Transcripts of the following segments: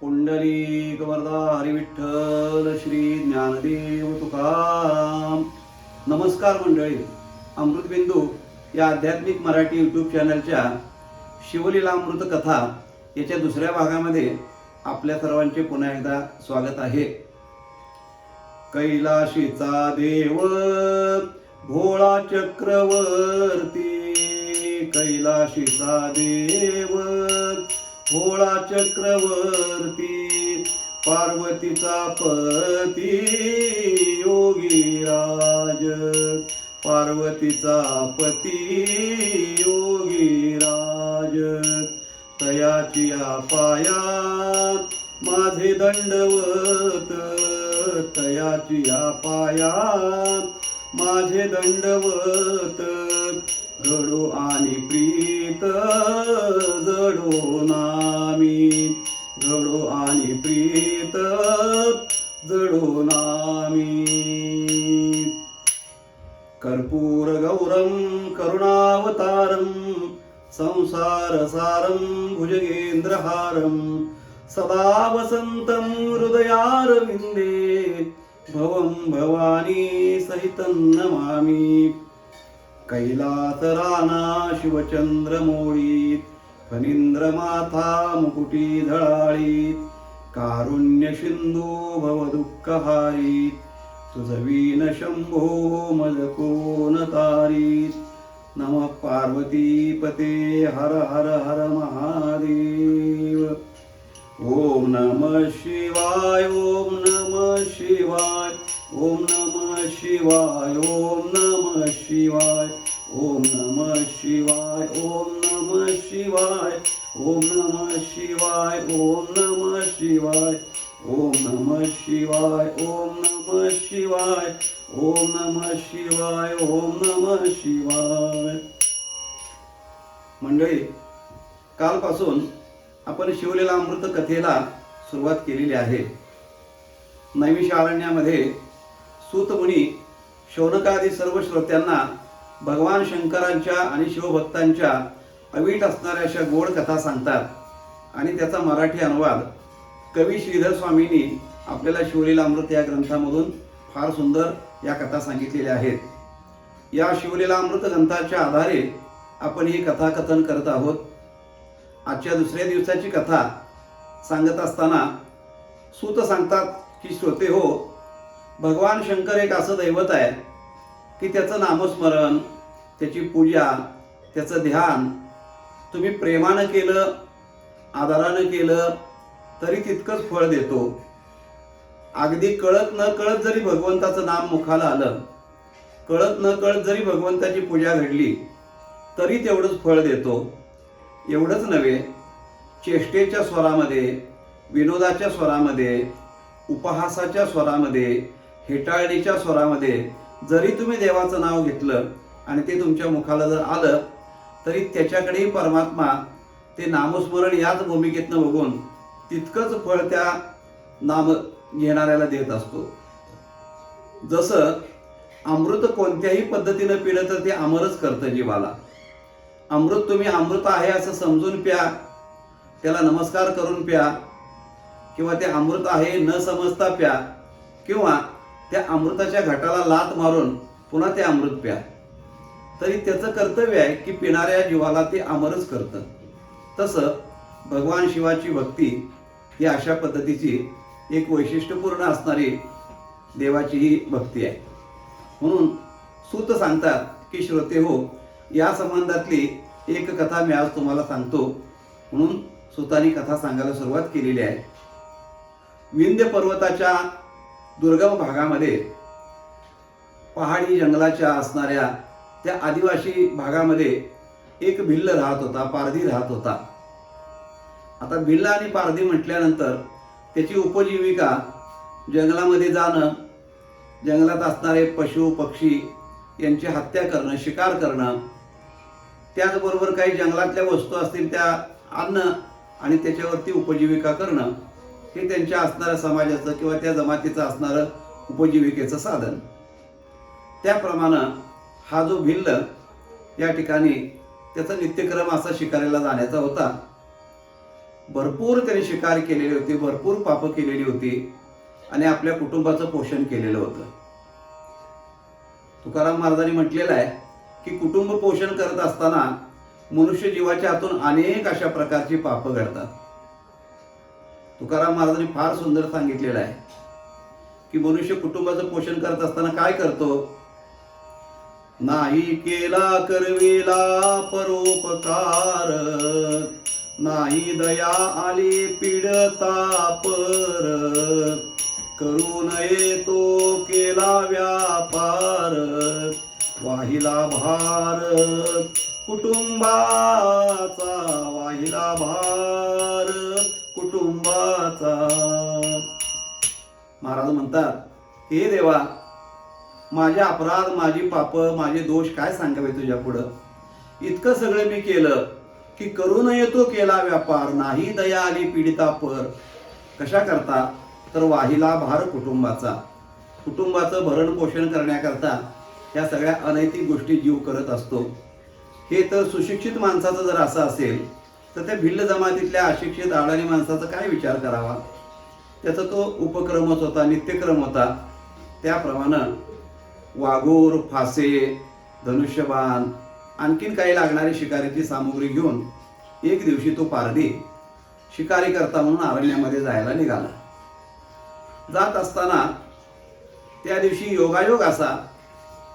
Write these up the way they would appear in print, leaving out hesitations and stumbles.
पुंडलिक वरदा हरिविठ्ठल श्री ज्ञानदेव तुकाराम. नमस्कार मंडळी, अमृतबिंदू या आध्यात्मिक मराठी यूट्यूब चॅनलच्या शिवलीलामृत कथा याच्या दुसऱ्या भागामध्ये आपल्या सर्वांचे पुन्हा एकदा स्वागत आहे. कैलाशीचा देव भोळा चक्रवर्ती, कैलाशीचा देव भोळा चक्रवर्ती, पार्वतीचा पती योगीराज, पार्वतीचा पती योगीराज. तयाचिया पायात माझे दंडवत, तयाचिया पायात माझे दंडवत. घडो आणि प्रीत जडो नामी, घडो आणि प्रीत जडो नामी. कर्पूर गौरम करुणावतारम, संसार सारम भुजगेंद्रहारम. सदा वसंतं हृदयारविंदे, भवं भवानी सहितं नमामि. कैलासराना शिवचंद्रमोळीत, फणींद्र माथा मुकुटी धळाळीत. कारुण्य सिंधू भव दुःखहारीत, तुझवीन शंभो मज कोण तारीत. नमः पार्वती पते हर हर हर महादेव. ओम नमः शिवाय, ओम नमः शिवाय, ओम नमः शिवाय, ओम नमः शिवाय, ओम नमः शिवाय, ओम नमः शिवाय, ओम नमः शिवाय, ओम नमः शिवाय, ओम नमः शिवाय, ओम नमः शिवाय, ओम नमः शिवाय, ओम नमः शिवाय. मंडळी, कालपासून आपण शिवलीलामृत कथेला सुरुवात केलेली आहे. नैमिषारण्यामध्ये सूत मुनी शौनकादी सर्व श्रोत्यांना भगवान शंकरांच्या आणि शिवभक्तांच्या अवीट असणाऱ्या अशा गोड कथा सांगतात आणि त्याचा मराठी अनुवाद कवी श्रीधर स्वामींनी आपल्याला शिवलीलामृत या ग्रंथामधून फार सुंदर या कथा सांगितलेल्या आहेत. या शिवलीलामृत ग्रंथाच्या आधारे आपण ही कथा कथन करत आहोत. आजच्या दुसऱ्या दिवसाची कथा सांगत असताना सूत सांगतात की श्रोते हो, भगवान शंकर एक असं दैवत आहे की त्याचं नामस्मरण, त्याची पूजा, त्याचं ध्यान तुम्ही प्रेमानं केलं, आदरानं केलं तरी तितकंच फळ देतो. अगदी कळत न कळत जरी भगवंताचं नाम मुखाला आलं, कळत न कळत जरी भगवंताची पूजा घडली तरी तेवढंच फळ देतो. एवढंच नव्हे, चेष्टेच्या स्वरामध्ये, विनोदाच्या स्वरामध्ये, उपहासाच्या स्वरामध्ये, हेटाळणीच्या स्वरामध्ये जरी तुम्ही देवाचं नाव घेतलं आणि ते तुमच्या मुखाला जर आलं तरी त्याच्याकडेही परमात्मा ते नामस्मरण याच भूमिकेतनं बघून तितकंच फळ त्या नाम घेणाऱ्याला देत असतो. जसं अमृत कोणत्याही पद्धतीनं पिलं तर ते अमरच करतं जीवाला. अमृत तुम्ही अमृत आहे असं समजून प्या, त्याला नमस्कार करून प्या, किंवा ते अमृत आहे न समजता प्या, किंवा त्या अमृताच्या घटाला लात मारून पुन्हा ते अमृत प्या, तरी त्याचं कर्तव्य आहे की पिणाऱ्या जीवाला ते अमरच करतं. तसं भगवान शिवाची भक्ती ही अशा पद्धतीची एक वैशिष्ट्यपूर्ण असणारी देवाची ही भक्ती आहे. म्हणून सूत सांगतात की श्रोते हो, या संबंधातली एक कथा मी आज तुम्हाला सांगतो. म्हणून सूतानी कथा सांगायला सुरुवात केलेली आहे. विंध्य पर्वताच्या दुर्गम भागामध्ये, पहाडी जंगलाच्या असणाऱ्या त्या आदिवासी भागामध्ये एक भिल्ल राहत होता, पारधी राहत होता. आता भिल्ल आणि पारधी म्हटल्यानंतर त्याची उपजीविका जंगलामध्ये जाणं, जंगलात असणारे पशु पक्षी यांची हत्या करणं, शिकार करणं, त्याचबरोबर काही जंगलातल्या वस्तू असतील त्या आणणं आणि त्याच्यावरती उपजीविका करणं, हे त्यांच्या असणाऱ्या समाजाचं किंवा त्या जमातीचं असणारं उपजीविकेचं साधन. त्याप्रमाणे हा जो भिल्ल या ठिकाणी त्याचा नित्यक्रम असा शिकारीला जाण्याचा होता. भरपूर त्याने शिकार केलेली होती, भरपूर पापं केलेली होती आणि आपल्या कुटुंबाचं पोषण केलेलं होतं. तुकाराम महाराजांनी म्हटलेलं आहे की कुटुंब पोषण करत असताना मनुष्य जीवाच्या हातून अनेक अशा प्रकारची पापं घडतात. तुकाराम महाराजांनी फार सुंदर सांगितलेलं आहे की मनुष्य कुटुंबाचं पोषण करत असताना काय करतो. नाही केला करविला परोपकार, नाही दया आली पीडता पर, करू नये तो केला व्यापार, वाहिला भार कुटुंबाचा, वाहिला भार कुटुंबाचा. महाराज म्हणतात हे देवा, माझे अपराध, माझी पाप, माझे दोष काय सांगावे तुझ्या पुढं. इतकं सगळं मी केलं की करू नये तो केला व्यापार, नाही दया आली पीडिता पर. कशा करता तर वाहिला भार कुटुंबाचा. कुटुंबाचं भरण पोषण करण्याकरता या सगळ्या अनैतिक गोष्टी जीव करत असतो. हे तर सुशिक्षित माणसाचं जर असं असेल तर त्या भिल्ल जमातीतल्या अशिक्षित अडाणी माणसाचा काय विचार करावा. त्याचा तो उपक्रमच होता, नित्यक्रम होता. त्याप्रमाणे वाघोर, फासे, धनुष्यबाण, आणखीन काही लागणारी शिकारीची सामुग्री घेऊन एक दिवशी तो पारधी शिकारी करता म्हणून अरण्यामध्ये जायला निघाला. जात असताना त्या दिवशी योगायोग असा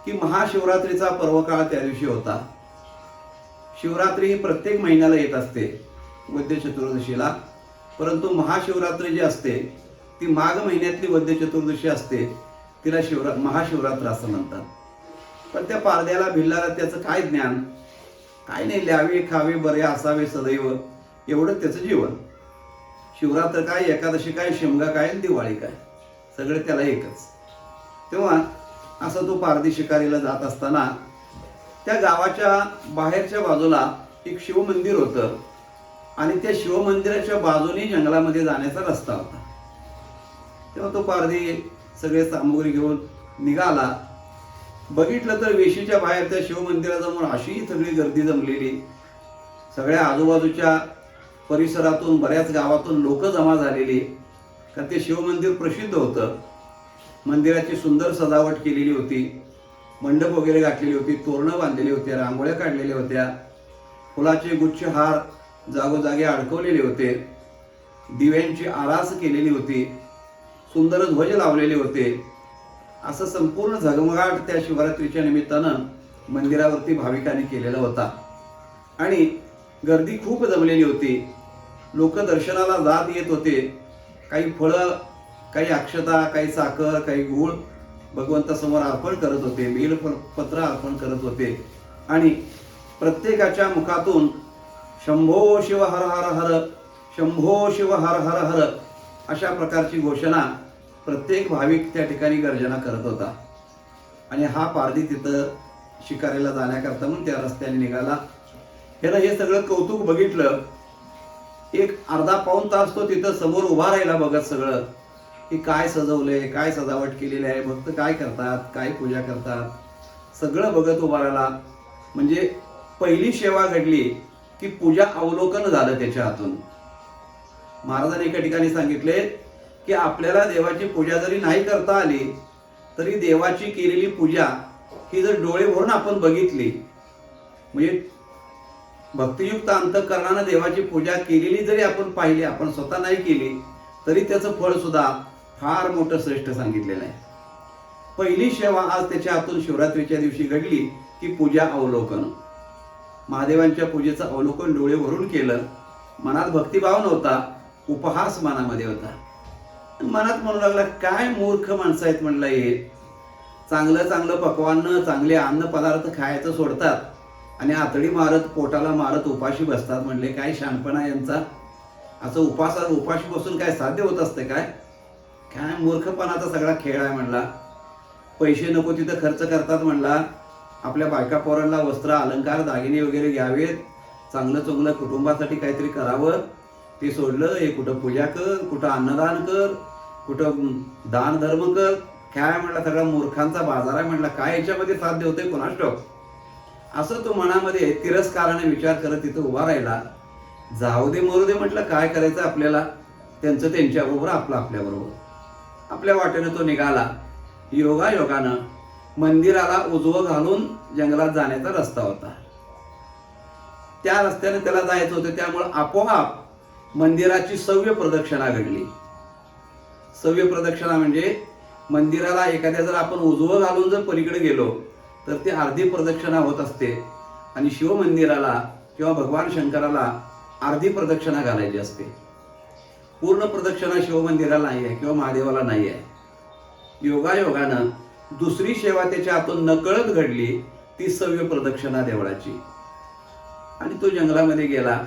की महाशिवरात्रीचा पर्वकाळ त्या दिवशी होता. शिवरात्री ही प्रत्येक महिन्याला येत असते वद्य चतुर्दशीला, परंतु महाशिवरात्री जी असते ती माघ महिन्यातली वद्य चतुर्दशी असते, तिला महाशिवरात्र असं म्हणतात. पण त्या पारध्याला, भिल्लाला त्याचं काय ज्ञान, काय नाही, ल्यावे खावे बरे असावे सदैव, एवढंच त्याचं जीवन. शिवरात्र काय, एकादशी काय, शिमगा काय, दिवाळी काय, सगळं त्याला एकच. तेव्हा असं तो पारधी शिकारीला जात असताना त्या गावाच्या बाहेरच्या बाजूला एक शिवमंदिर होतं आणि त्या शिवमंदिराच्या बाजूने जंगलामध्ये जाण्याचा रस्ता होता. तेव्हा तो पारधी सगळे सामुग्री घेऊन निघाला. बघितलं तर वेशीच्या बाहेर त्या शिवमंदिरासमोर अशी सगळी गर्दी जमलेली. सगळ्या आजूबाजूच्या परिसरातून, बऱ्याच गावातून लोक जमा झालेली. कारण ते शिवमंदिर प्रसिद्ध होतं. मंदिराची सुंदर सजावट केलेली होती, मंडप वगैरे घातलेली होती, तोरणं बांधलेली होती, रांगोळ्या काढलेल्या होत्या, फुलाचे गुच्छ हार जागोजागी अडकवलेले होते, दिव्यांची आरास केलेली होती, सुंदर ध्वज लावलेले होते. असं संपूर्ण झगमगाट त्या शिवरात्रीच्या निमित्तानं मंदिरावरती भाविकांनी केलेला होता आणि गर्दी खूप जमलेली होती. लोक दर्शनाला जात येत होते. काही फळं, काही अक्षता, काही साखर, काही गूळ भगवंतासमोर अर्पण करत होते, बेलपत्र अर्पण करत होते आणि प्रत्येकाच्या मुखातून शंभो शिव हर हर हर, शंभो शिव हर हर हर अशा प्रकारची घोषणा प्रत्येक भाविक त्या ठिकाणी गर्जना करत होता. आणि हा पारधी तिथं शिकारीला जाण्याकरता म्हणून त्या रस्त्याने निघाला. ह्यानं हे सगळं कौतुक बघितलं. एक अर्धा पाऊण तास तो तिथं समोर उभा राहिला बघत सगळं की काय सजवलंय, काय सजावट केलेली आहे, भक्त काय करतात, काय पूजा करतात, सगळं बघत उभा राहिला. म्हणजे पहिली सेवा घडली की पूजा अवलोकन झालं त्याच्या हातून. महाराजांनी एका ठिकाणी सांगितले की आपल्याला देवाची पूजा जरी नाही करता आली तरी देवाची केलेली पूजा ही जर डोळे भरून आपण बघितली, म्हणजे भक्तियुक्त अंतःकरणानं देवाची पूजा केलेली जरी आपण पाहिली, आपण स्वतः नाही केली तरी त्याचं फळ सुद्धा फार मोठं श्रेष्ठ सांगितलेलं आहे. पहिली सेवा आज त्याच्या हातून शिवरात्रीच्या दिवशी घडली की पूजा अवलोकन. महादेवांच्या पूजेचं अवलोकन डोळे भरून केलं. मनात भक्तिभाव नव्हता, उपहास मनामध्ये होता. मनात म्हणू लागला काय मूर्ख माणसं आहेत म्हणलं, हे चांगलं चांगलं पक्वान्न, चांगले अन्न पदार्थ खायचं सोडतात आणि आतडी मारत, पोटाला मारत उपाशी बसतात. म्हणले काय शहाणपणा यांचा. असं उपाशी बसून काय साध्य होत असते काय? काय मूर्खपणाचा सगळा खेळ आहे म्हणला. पैसे नको तिथं खर्च करतात म्हणला. आपल्या बायका पोरांना वस्त्र, अलंकार, दागिने वगैरे घ्यावेत, चांगलं चांगलं कुटुंबासाठी काहीतरी करावं, ते सोडलं. हे कुठं पूजा कर, कुठं अन्नदान कर, कुठं दान धर्म कर. काय म्हणला सगळा मूर्खांचा बाजार आहे म्हणला. काय याच्यामध्ये साध्य होते कोणास ठाऊक. असं तो मनामध्ये तिरस्काराने विचार करत तिथं उभा राहिला. जाऊ दे मरू दे म्हटलं, काय करायचं आपल्याला, त्यांचं त्यांच्याबरोबर, आपलं आपल्याबरोबर. आपल्या वाटेने तो निघाला. योगायोगानं मंदिराला उजवं घालून जंगलात जाण्याचा रस्ता होता. त्या रस्त्याने त्याला जायचं होतं, त्यामुळं आपोआप मंदिराची सव्य प्रदक्षिणा घडली. सव्य प्रदक्षिणा म्हणजे मंदिराला एखाद्या जर आपण उजवं घालून जर पलीकडे गेलो तर ती अर्धी प्रदक्षिणा होत असते, आणि शिवमंदिराला किंवा भगवान शंकराला अर्धी प्रदक्षिणा घालायची असते. पूर्ण प्रदक्षिणा शिवमंदिराला नाही आहे किंवा महादेवाला नाही आहे. योगायोगानं दुसरी सेवा त्याच्या हातून नकळत घडली, ती सव्य प्रदक्षिणा देवळाची. आणि तो जंगलामध्ये गेला,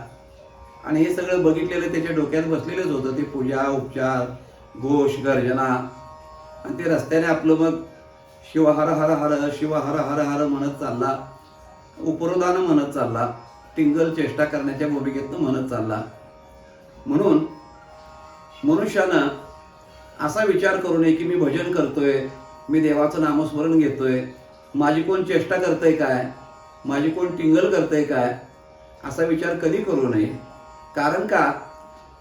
आणि हे सगळं बघितलेलं त्याच्या डोक्यात बसलेलंच होतं. ते पूजा उपचार, घोष गर्जना, आणि ते रस्त्याने आपलं मग शिव हर हर हर, शिव हर हर हर म्हणत चालला, उपरोधानं म्हणत चालला, टिंगल चेष्टा करण्याच्या भूमिकेतनं म्हणत चालला. म्हणून मनुष्यानं असा विचार करू नये की मी भजन करतोय, मी देवाचं नामस्मरण घेतोय, माझी कोण चेष्टा करतंय काय, माझी कोण टिंगल करतंय काय, असा विचार कधी करू नये. कारण का,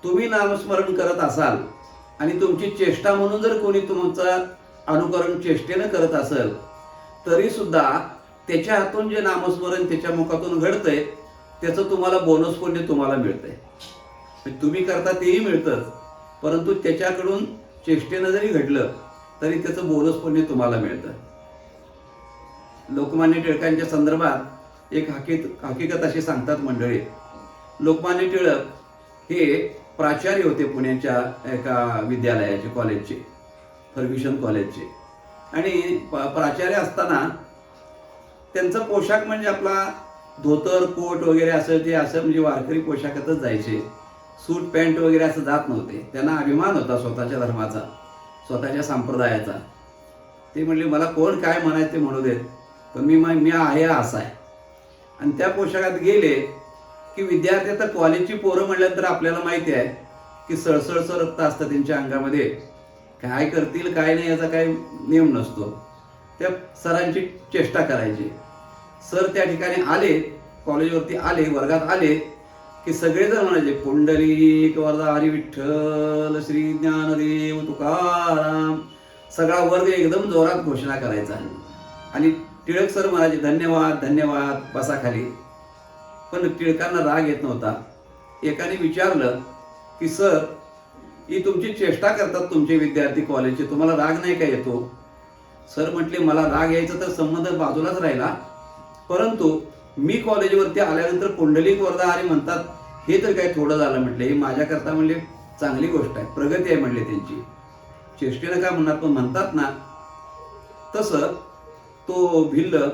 तुम्ही नामस्मरण करत असाल आणि तुमची चेष्टा म्हणून जर कोणी तुमचं अनुकरण चेष्टेनं करत असेल, तरी सुद्धा त्याच्या हातून जे नामस्मरण त्याच्या मुखातून घडतंय त्याचं तुम्हाला बोनस पुण्य तुम्हाला मिळतंय. तुम्ही करता तेही मिळतंच, परंतु त्याच्याकडून चेष्टेनं जरी घडलं तरी त्याचं बोनस पुण्य तुम्हाला मिळतं. लोकमान्य टिळकांच्या संदर्भात एक हकीकत अशी सांगतात मंडळी. लोकमान्य टिळक हे प्राचार्य होते पुण्याच्या एका विद्यालयाचे, कॉलेजचे, फर्ग्युसन कॉलेजचे. आणि प्राचार्य असताना त्यांचा पोशाख म्हणजे आपला धोतर कोट वगैरे असं, ते असं म्हणजे वारकरी पोशाखातच जायचे. सूट पॅन्ट वगैरे असं जात नव्हते. त्यांना अभिमान होता स्वतःच्या धर्माचा, स्वतःच्या संप्रदायाचा. ते म्हणले मला कोण काय म्हणायचं ते म्हणू देत, पण मी आहे असा आहे. आणि त्या पोशाखात गेले की विद्यार्थी, तर कॉलेजची पोरं म्हणल्यानंतर आपल्याला माहिती आहे की सळसळचं रक्त असतं त्यांच्या अंगामध्ये. काय करतील काय नाही याचा काही नियम नसतो. त्या सरांची चेष्टा करायची. सर त्या ठिकाणी आले, कॉलेजवरती आले, वर्गात आले की सगळेजण म्हणायचे पुंडलिक वरदा हरी विठ्ठल श्री ज्ञानदेव तुकाराम. सगळा वर्ग एकदम जोरात घोषणा करायचा. आणि टिळक सर म्हणायचे धन्यवाद धन्यवाद, बसा खाली. पण टिळकांना राग येत नव्हता. एकाने विचारलं की सर, ही तुमची चेष्टा करतात तुमचे विद्यार्थी कॉलेजचे, तुम्हाला राग नाही का येतो? सर म्हटले मला राग यायचा तर संबंध बाजूलाच राहिला, परंतु मी कॉलेजवरती आल्यानंतर पुंडलिक वरदा हरी म्हणतात हे तर काय थोडं झालं. म्हटले हे माझ्याकरता म्हणले चांगली गोष्ट आहे, प्रगती आहे म्हणले त्यांची. चेष्टेनं काय म्हणणार, पण म्हणतात ना. तसं तो भिल्ल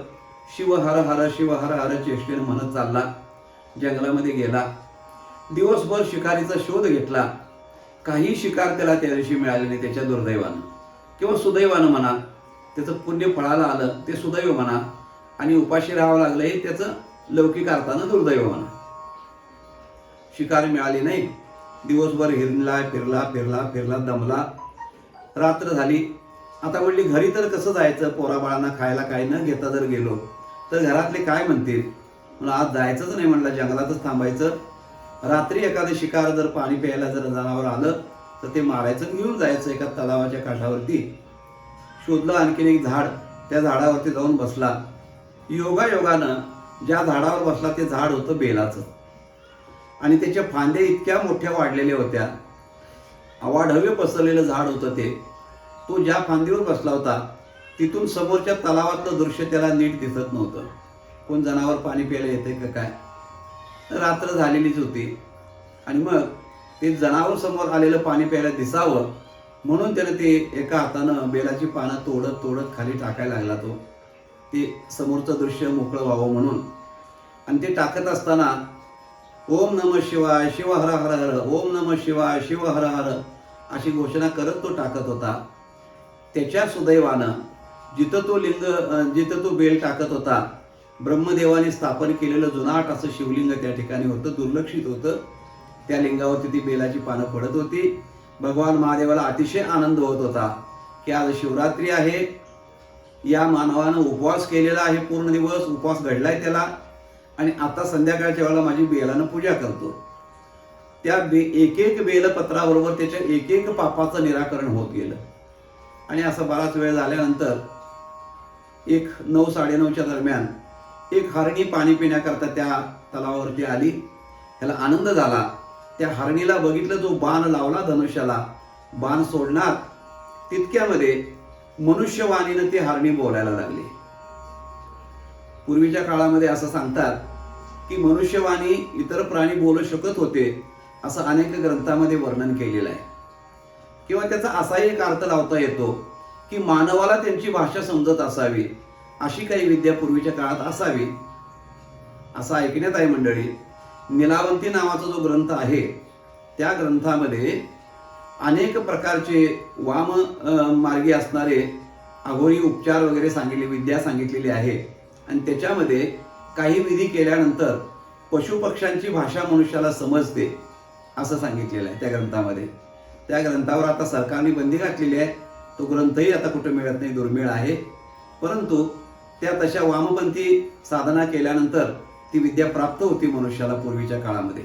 शिव हर हर शिव हर हर चेष्टेनं म्हणत चालला, जंगलामध्ये गेला. दिवसभर शिकारीचा शोध घेतला. काही शिकार त्याला त्या दिवशी मिळाले नाही, त्याच्या दुर्दैवानं किंवा सुदैवानं म्हणा. त्याचं पुण्य फळाला आलं ते सुदैव म्हणा, आणि उपाशी राहावं लागलं हे त्याचं लौकिक अर्थानं दुर्दैव म्हणा. शिकार मिळाली नाही. दिवसभर हिरला फिरला फिरला फिरला, दमला. रात्र झाली. आता म्हणली घरी तर कसं जायचं, पोराबाळांना खायला काही न घेता जर गेलो तर घरातले काय म्हणतील. म्हणून आज जायचंच नाही, म्हणलं जंगलातच थांबायचं. रात्री एखादं शिकार जर पाणी प्यायला जर जनावर आलं तर ते मारायचं, घेऊन जायचं एका तलावाच्या काठावरती. शोधलं आणखीन एक झाड, त्या झाडावरती जाऊन बसला. योगायोगानं ज्या झाडावर बसला ते झाड होतं बेलाचं, आणि त्याच्या फांद्या इतक्या मोठ्या वाढलेल्या होत्या. अवाढव्य पसरलेलं झाड होतं ते. तो ज्या फांदीवर बसला होता तिथून समोरच्या तलावातलं दृश्य त्याला नीट दिसत नव्हतं. कोण जनावर पाणी प्यायला येते का काय. रात्र झालेलीच होती, आणि मग ते जनावर समोर आलेलं पाणी प्यायला दिसावं म्हणून त्याने ते एका हातानं बेलाची पानं तोडत तोडत खाली टाकायला लागला. तो ते समोरचं दृश्य मोकळं व्हावं म्हणून. आणि ते टाकत असताना ओम नमः शिवाय शिव हर हर हर, ओम नमः शिवाय शिव हर हर अशी घोषणा करत तो टाकत होता. त्याच्या सुदैवानं जिथं तो बेल टाकत होता, ब्रह्मदेवाने स्थापन केलेलं जुनाट असं शिवलिंग त्या ठिकाणी होतं, दुर्लक्षित होतं. त्या लिंगावरती ती बेलाची पानं पडत होती. भगवान महादेवाला अतिशय आनंद होत होता की आज शिवरात्री आहे, या मानवानं उपवास केलेला आहे, पूर्ण दिवस उपवास घडलाय त्याला, आणि आता संध्याकाळच्या वेळेला माझी बेलानं पूजा करतो. त्या एक एक बेलपत्राबरोबर त्याच्या एक एक पापाचं निराकरण होत गेलं. आणि असं बराच वेळ झाल्यानंतर एक 9-9:30च्या दरम्यान एक हरणी पाणी पिण्याकरता त्या तलावावरती आली. त्याला आनंद झाला. त्या हरणीला बघितलं, जो बाण लावला धनुष्याला, बाण सोडणार तितक्यामध्ये मनुष्यवाणीनं ती हरणी बोलायला लागली. पूर्वीच्या काळामध्ये असं सांगतात की मनुष्यवाणी इतर प्राणी बोलू शकत होते, असं अनेक ग्रंथामध्ये वर्णन केलेलं आहे. किंवा त्याचा असाही एक अर्थ लावता येतो की मानवाला त्यांची भाषा समजत असावी, अशी काही विद्या पूर्वीच्या काळात असावी, असं ऐकण्यात आहे मंडळी. नीलावंती नावाचा जो ग्रंथ आहे, त्या ग्रंथामध्ये अनेक प्रकारचे वाम मार्गी असणारे अघोरी उपचार वगैरे विद्या सांगितलेली आहे. आणि त्याच्यामध्ये काही विधी केल्यानंतर पशुपक्ष्यांची भाषा मनुष्याला समजते, असं सांगितलेलं आहे त्या ग्रंथामध्ये. त्या ग्रंथावर आता सरकारने बंदी घातलेली आहे. तो ग्रंथही आता कुठे मिळत नाही, दुर्मिळ आहे. परंतु त्या तशा वामपंथी साधना केल्यानंतर ती विद्या प्राप्त होती मनुष्याला पूर्वीच्या काळामध्ये.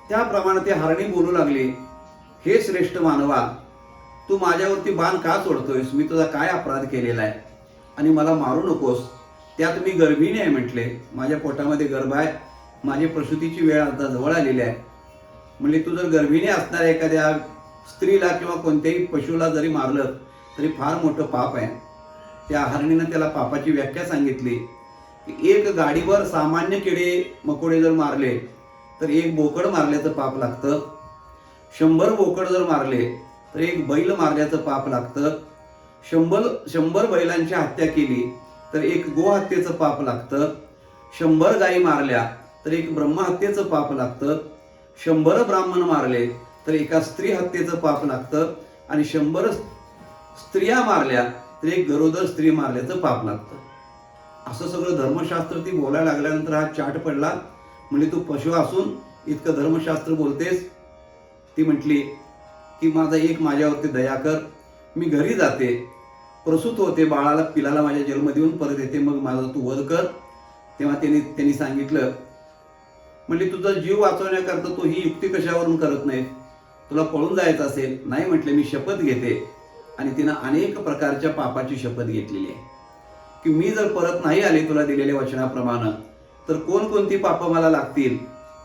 त्याप्रमाणे ती हरणी बोलू लागली, हे श्रेष्ठ मानवा, तू माझ्यावरती बाण का सोडतोयस? मी तुझा काय अपराध केलेला आहे? आणि मला मारू नकोस. त्यात मी गर्भिणी आहे म्हटले, माझ्या पोटामध्ये गर्भ आहे, माझी प्रसूतीची वेळ आता जवळ आलेली आहे. म्हणजे तू जर गर्भिणी असणाऱ्या एखाद्या स्त्रीला किंवा कोणत्याही पशुला जरी मारलं तरी फार मोठं पाप आहे. त्या हरणीनं त्याला पापाची व्याख्या सांगितली की एक गाडीवर सामान्य किडे मकोडे जर मारले तर एक बोकड मारल्याचं पाप लागतं. 100 बोकड जर मारले तर एक बैल मारल्याचं पाप लागतं. 100 बैलांची हत्या केली तर एक गोहत्येचं पाप लागतं. 100 गायी मारल्या तर एक ब्रह्महत्येचं पाप लागतं. 100 ब्राह्मण मारले तर एका स्त्री हत्येचं पाप लागतं. आणि 100 स्त्रिया मारल्या तर एक गरोदर स्त्री मारल्याचं पाप लागतं. असं सगळं धर्मशास्त्र ती बोलायला लागल्यानंतर हा चाट पडला. म्हणजे तू पशु असून इतकं धर्मशास्त्र बोलतेस? ती म्हटली की माझ्यावरती दया कर, मी घरी जाते, प्रसूत होते, बाळाला पिलाला माझ्या जन्म देऊन परत येते, मग माझा तू वध कर. तेव्हा त्यांनी सांगितलं, म्हणजे तुझा जीव वाचवण्याकरता तू ही युक्ती कशावरून करत नाही? तुला पळून जायचं असेल? नाही म्हटले, मी शपथ घेते. आणि तिनं अनेक प्रकारच्या पापाची शपथ घेतलेली आहे की मी जर परत नाही आले तुला दिलेल्या वचनाप्रमाणे तर कोणकोणती पापं मला लागतील.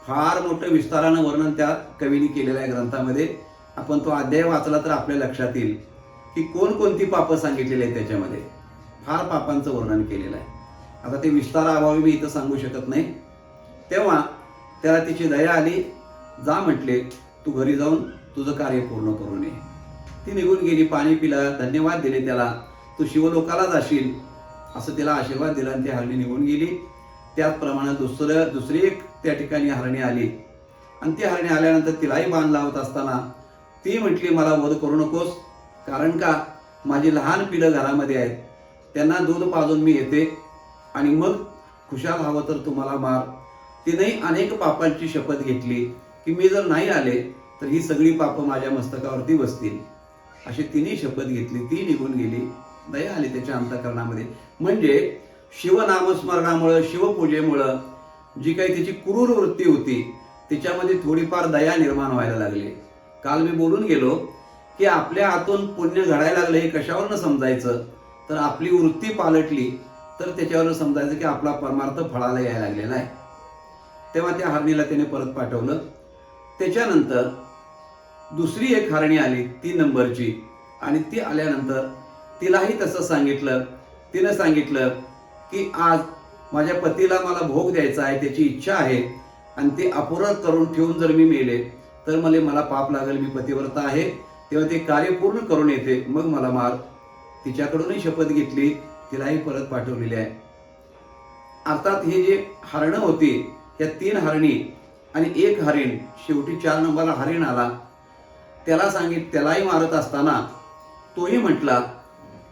फार मोठं विस्तारानं वर्णन त्या कवीने केलेलं आहे ग्रंथामध्ये. आपण तो अध्याय वाचला तर आपल्या लक्षात येईल की कोणकोणती पापं सांगितलेली आहेत. त्याच्यामध्ये फार पापांचं वर्णन केलेलं आहे. आता ते विस्ताराअभावी मी इथं सांगू शकत नाही. तेव्हा त्याला तिची दया आली. जा म्हटले, तू घरी जाऊन तुझं कार्य पूर्ण करून ये. ती निघून गेली, पाणी पिलं, धन्यवाद दिले त्याला. तू शिवलोकाला जाशील असं तिला आशीर्वाद दिला आणि ती हरणी निघून गेली. त्याचप्रमाणे दुसरी एक त्या ठिकाणी हरणी आली. आणि ती हरणी आल्यानंतर तिलाही बाण लावत असताना ती म्हटली, मला वध करू नकोस, कारण का माझी लहान पिलं घरामध्ये आहेत, त्यांना दूध पाजून मी येते आणि मग खुशाल हवं तर तुम्हाला मार. तिनेही अनेक पापांची शपथ घेतली की मी जर नाही आले तर ही सगळी पापं माझ्या मस्तकावरती बसतील, अशी तिने शपथ घेतली. ती निघून गेली. दया आली त्याच्या अंतःकरणामध्ये. म्हणजे शिवनामस्मरणामुळं, शिवपूजेमुळं जी काही तिची क्रूर वृत्ती होती तिच्यामध्ये थोडीफार दया निर्माण व्हायला लागली. काल मी बोलून गेलो की आपल्या हातून पुण्य घडायला लागलं हे कशावरनं समजायचं? तर आपली वृत्ती पालटली तर त्याच्यावरनं समजायचं की आपला परमार्थ फळाला यायला लागलेला आहे. तेव्हा त्या हरणीला त्याने परत पाठवलं. त्याच्यानंतर दुसरी एक हरणी आली 3 नंबरची. आणि ती आल्यानंतर तिलाही तसं सांगितलं. तिनं सांगितलं की आज माझ्या पतीला मला भोग द्यायचा आहे, त्याची इच्छा आहे, आणि ते अपुरं करून ठेवून जर मी मेले तर मला पाप लागेल, मी पतिव्रता आहे, तेव्हा ते कार्य पूर्ण करून येते, मग मला मार. तिच्याकडूनही शपथ घेतली, तिलाही परत पाठवलेली आहे. अर्थात हे जे हरणं होती, या 3 हरणी आणि एक हरिण, शेवटी 4 नंबरला हरिण आला. त्यालाही मारत असताना तोही म्हटला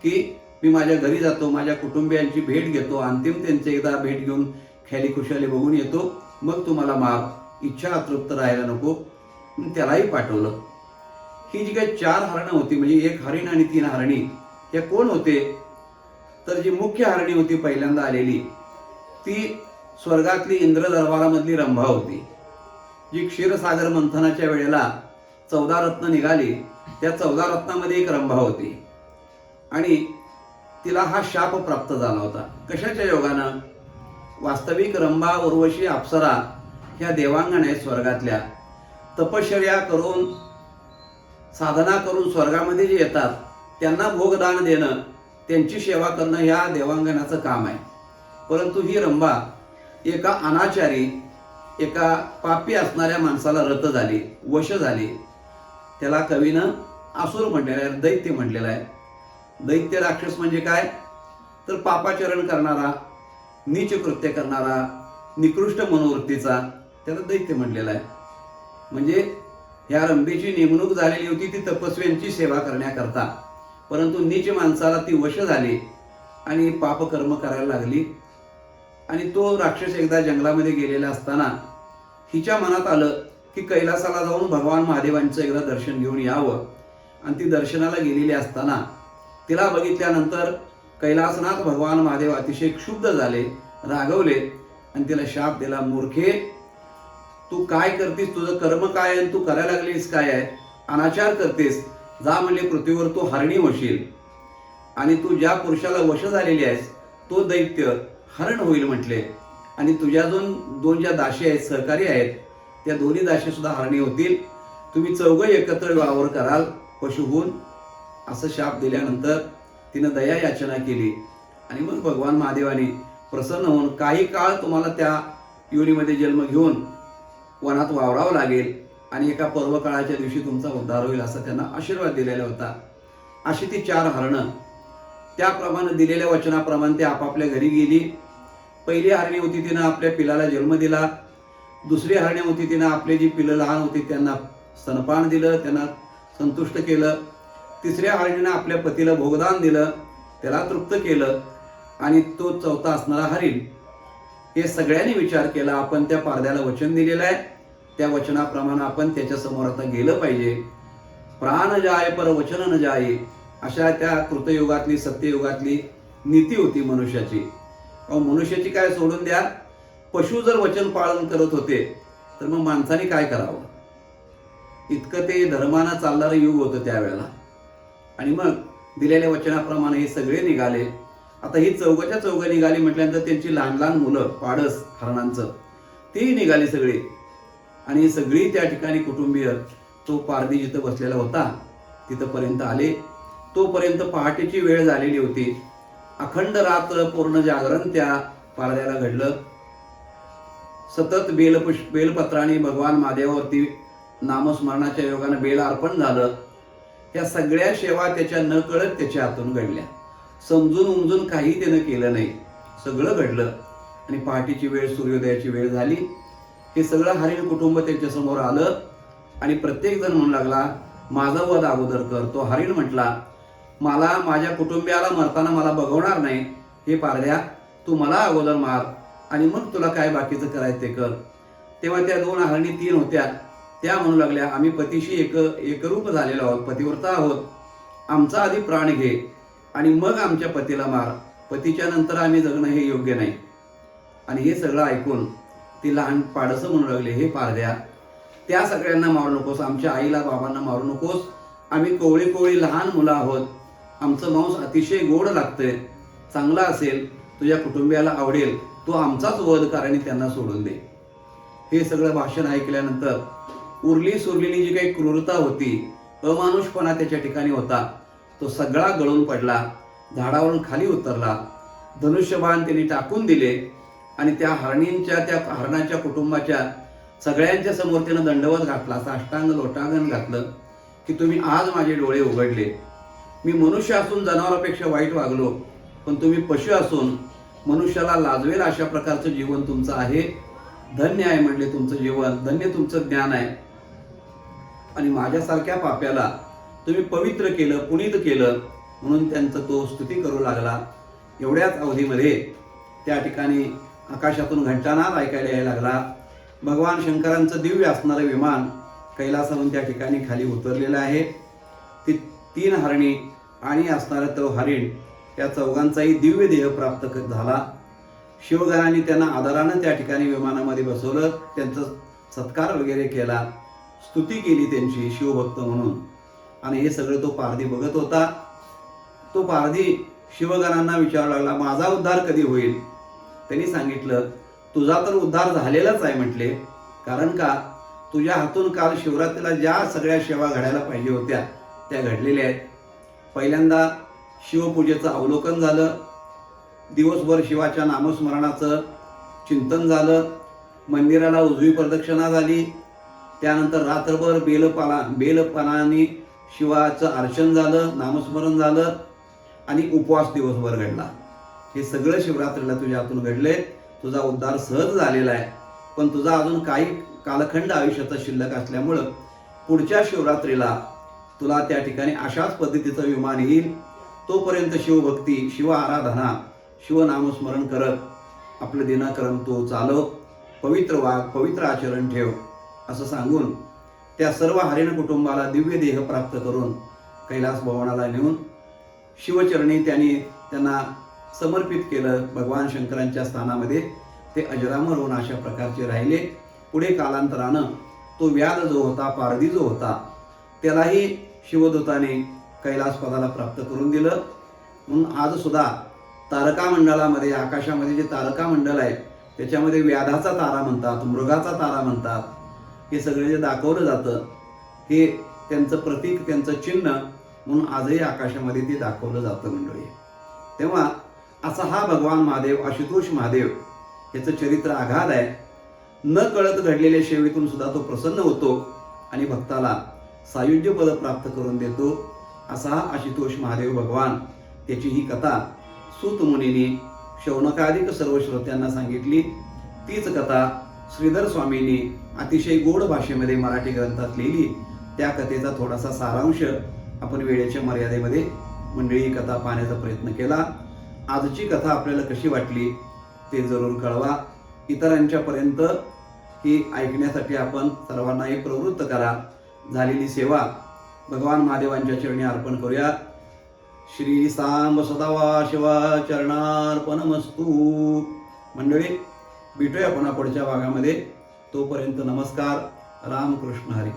की मी माझ्या घरी जातो, माझ्या कुटुंबियांची भेट घेतो, अंतिम त्यांचे एकदा भेट घेऊन ख्याली खुशाली बघून येतो, मग तुम्हाला मार, इच्छा अतृप्त राहायला नको. त्यालाही पाठवलं. ही जी काही 4 हरणं होती, म्हणजे एक हरिण आणि 3 हरणी, या कोण होते? तर जी मुख्य हरणी होती पहिल्यांदा आलेली ती स्वर्गातली इंद्र दरबारामधली रंभा होती. जी क्षीरसागर मंथनाच्या वेळेला 14 रत्न निघाली, त्या 14 रत्नामध्ये एक रंभा होती आणि तिला हा शाप प्राप्त झाला होता. कशाच्या योगानं? वास्तविक रंभा, उर्वशी, अप्सरा ह्या देवांगण आहेत स्वर्गातल्या. तपश्चर्या करून, साधना करून स्वर्गामध्ये जे येतात त्यांना भोगदान देणं, त्यांची सेवा करणं ह्या देवांगणाचं काम आहे. परंतु ही रंभा एका अनाचारी, एका पापी असणाऱ्या माणसाला रत झाली, वश झाली. त्याला कवीनं असुर म्हटलेलं आहे, दैत्य म्हटलेलं आहे. दैत्य राक्षस म्हणजे काय? तर पापाचरण करणारा, नीच कृत्य करणारा, निकृष्ट मनोवृत्तीचा, त्याला दैत्य म्हटलेलं आहे. म्हणजे ह्या रंभेची नेमणूक झालेली होती ती तपस्व्यांची सेवा करण्याकरता, परंतु नीच माणसाला ती वश झाली आणि पापकर्म करायला लागली. आणि तो राक्षस एकदा जंगलामध्ये गेलेला असताना हिच्या मनात आलं की कैलासाला जाऊन भगवान महादेवांचं एकदा दर्शन घेऊन यावं. आणि ती दर्शनाला गेलेली असताना तिला बघितल्यानंतर कैलासनाथ भगवान महादेव अतिशय क्षुब्ध झाले, रागवले आणि तिला शाप दिला. मूर्खे, तू काय करतेस? तुझं कर्म काय आहे? तू करायला लागलीस काय आहे? अनाचार करतेस. जा म्हणले पृथ्वीवर तू हरणी होशील आणि तू ज्या पुरुषाला वश झालेली आहेस तो दैत्य हरण होईल म्हटले. आणि तुझ्या दोन ज्या दासी आहेत, सहकारी आहेत, त्या दोन्ही दासी सुद्धा हरणी होतील. तुम्ही चौघं एकत्र वावर कराल पशुहून. असं शाप दिल्यानंतर तिनं दया याचना केली आणि मग भगवान महादेवाने प्रसन्न होऊन काही काळ तुम्हाला त्या योनीमध्ये जन्म घेऊन वनात वावरावं लागेल आणि एका पर्वकाळाच्या दिवशी तुमचा उद्धार होईल असा त्यांना आशीर्वाद दिलेला होता. अशी ती 4 हरणं त्याप्रमाणे दिलेल्या वचनाप्रमाणे ते आपापल्या घरी गेली. पहिली हरणी होती तिनं आपल्या पिलाला जन्म दिला. दुसरी हरणी होती तिनं आपले जी पिलं लहान होती त्यांना स्तनपान दिलं, त्यांना संतुष्ट केलं. तिसऱ्या हरणीनं आपल्या पतीला भोगदान दिलं, त्याला तृप्त केलं. आणि तो चौथा असणारा हरिण, हे सगळ्यांनी विचार केला. आपण त्या पारध्याला वचन दिलेलं आहे, त्या वचनाप्रमाणे आपण त्याच्या समोर आता गेलं पाहिजे. प्राण जाय पर वचन न जाय, अशा त्या कृतयुगातली, सत्ययुगातली नीती होती मनुष्याची. मनुष्याची काय सोडून द्या, पशु जर वचन पालन करत होते तर मग माणसाने काय करावं? इतकं ते धर्मानं चालणारं युग होतं त्यावेळेला. आणि मग दिलेल्या वचनाप्रमाणे हे सगळे निघाले. आता ही चौघच्या चौघं निघाली म्हटल्यानंतर त्यांची लहान लहान मुलं, पाडस हरणांचं, तेही निघाली सगळी. आणि सगळी त्या ठिकाणी कुटुंबीय तो पारधी जिथं बसलेला होता तिथंपर्यंत आले. तोपर्यंत पहाटेची वेळ झालेली होती. अखंड रात्र पूर्ण जागरण त्या पारध्याला घडलं. सतत बेलपत्राने भगवान महादेवावरती नामस्मरणाच्या योगानं बेल अर्पण झालं. या सगळ्या सेवा त्याच्या न कळत त्याच्या हातून घडल्या. समजून उमजून काही त्यानं केलं नाही, सगळं घडलं. आणि पहाटेची वेळ, सूर्योदयाची वेळ झाली. हे सगळं हरिण कुटुंब त्याच्या समोर आलं आणि प्रत्येक जण म्हणू लागला, माझा वध अगोदर कर. तो हरिण म्हटला, मला माझ्या कुटुंबियाला मरताना मला बघवणार नाही. हे पारध्या, तू मला अगोदर मार आणि मग तुला काय बाकीचं करायचं ते कर. तेव्हा त्या 2 हरणी 3 होत्या, त्या म्हणू लागल्या, आम्ही पतीशी एकरूप झालेलो आहोत, पतिव्रता आहोत. आमचा आधी प्राण घे आणि मग आमच्या पतीला मार. पतीच्या नंतर आम्ही जगणं हे योग्य नाही. आणि हे सगळं ऐकून ती लहान पाडसं म्हणू लागले, हे पारध्या, त्या सगळ्यांना मारू नकोस, आमच्या आईला बाबांना मारू नकोस. आम्ही कोवळी कोवळी लहान मुलं आहोत. आमचं मांस अतिशय गोड लागतंय, चांगला असेल, तुझ्या कुटुंबियाला आवडेल, तो आमचाच वध कर आणि त्यांना सोडून दे. हे सगळं भाषण ऐकल्यानंतर उरली सुरलेली जी काही क्रूरता होती, अमानुषपणा त्याच्या ठिकाणी होता, तो सगळा गळून पडला, झाडावरून खाली उतरला. धनुष्यबाण त्यांनी टाकून दिले आणि त्या हरणाच्या कुटुंबाच्या सगळ्यांच्या समोर त्यानं दंडवत घातला, साष्टांग लोटांगण घातलं की तुम्ही आज माझे डोळे उघडले. मी मनुष्य असून जनावरापेक्षा वाईट वागलो, पण तुम्ही पशु असून मनुष्याला लाजवेल अशा प्रकारचं जीवन तुमचं आहे. धन्य आहे म्हणले तुमचं जीवन, धन्य तुमचं ज्ञान आहे. आणि माझ्यासारख्या पाप्याला तुम्ही पवित्र केलं, पुनीत केलं, म्हणून त्यांचं तो स्तुती करू लागला. एवढ्याच अवधीमध्ये त्या ठिकाणी आकाशातून घंटानाद ऐकायला यायला लागला. भगवान शंकरांचं दिव्य असणारं विमान कैलासाहून त्या ठिकाणी खाली उतरलेलं आहे. ती 3 हरणी आणि असणारा तो हरिण, त्या चौघांचाही दिव्य देह प्राप्त झाला. शिवगणाने त्यांना आदरानं त्या ठिकाणी विमानामध्ये बसवलं, त्यांचं सत्कार वगैरे केला, स्तुती केली त्यांची शिवभक्त म्हणून. आणि हे सगळं तो पारधी बघत होता. तो पारधी शिवगणांना विचारू लागला, माझा उद्धार कधी होईल? त्यांनी सांगितलं, तुझा तर उद्धार झालेलाच आहे म्हटले. कारण का, तुझ्या हातून काल शिवरात्रीला ज्या सगळ्या सेवा घडायला पाहिजे होत्या त्या घडलेल्या आहेत. पहिल्यांदा शिवपूजेचं अवलोकन झालं, दिवसभर शिवाच्या नामस्मरणाचं चिंतन झालं, मंदिराला उजवी प्रदक्षिणा झाली, त्यानंतर रात्रभर बेलपानाने शिवाचं अर्चन झालं, नामस्मरण झालं आणि उपवास दिवसभर घडला. हे सगळं शिवरात्रीला तुझ्या हातून घडले. तुझा उद्धार सहज झालेला आहे. पण तुझा अजून काही कालखंड आयुष्याचा शिल्लक असल्यामुळं पुढच्या शिवरात्रीला तुला त्या ठिकाणी अशाच पद्धतीचं विमान येईल. तोपर्यंत शिवभक्ती, शिव आराधना, शिवनामस्मरण करत आपलं दिनक्रम तू चालव, पवित्र वाग, पवित्र आचरण ठेव, असं सांगून त्या सर्व हरिण कुटुंबाला दिव्य देह प्राप्त करून कैलास भवनाला नेऊन शिवचरणी त्यांना समर्पित केलं. भगवान शंकरांच्या स्थानामध्ये ते अजरामर होऊन अशा प्रकारचे राहिले. पुढे कालांतरानं तो व्याध जो होता, पारधी जो होता, त्यालाही शिवदूताने कैलासपदाला प्राप्त करून दिलं. म्हणून आज सुद्धा तारकामंडळामध्ये, आकाशामध्ये जे तारकामंडळ आहे त्याच्यामध्ये व्याधाचा तारा म्हणतात, मृगाचा तारा म्हणतात. हे सगळे जे दाखवलं जातं हे त्यांचं प्रतीक, त्यांचं चिन्ह म्हणून आजही आकाशामध्ये ते दाखवलं जातं मंडळी. तेव्हा असा हा भगवान महादेव, आशुतोष महादेव, याचं चरित्र आघात आहे. न कळत घडलेल्या सेवेतून सुद्धा तो प्रसन्न होतो आणि भक्ताला सायुज्य पद प्राप्त करून देतो. असा हा आशुतोष महादेव भगवान. त्याची ही कथा सूत मुनींनी शौनकादिक सर्व श्रोत्यांना सांगितली. तीच कथा श्रीधर स्वामींनी अतिशय गोड भाषेमध्ये मराठी ग्रंथात लिहिली. त्या कथेचा थोडासा सारांश आपण वेळेच्या मर्यादेमध्ये मंडळी कथा पाहण्याचा प्रयत्न केला. आजची कथा आपल्याला कशी वाटली ते जरूर कळवा. इतरांच्यापर्यंत ही ऐकण्यासाठी आपण सर्वांनाही प्रवृत्त करा. झालेली सेवा भगवान महादेवांच्या चरणी अर्पण करूया. श्री सांब सदावा शिवा चरणार्पणमस्तु. मंडळी, भेटूया पुन्हा पुढच्या भागामध्ये. तोपर्यंत नमस्कार. रामकृष्ण हरी.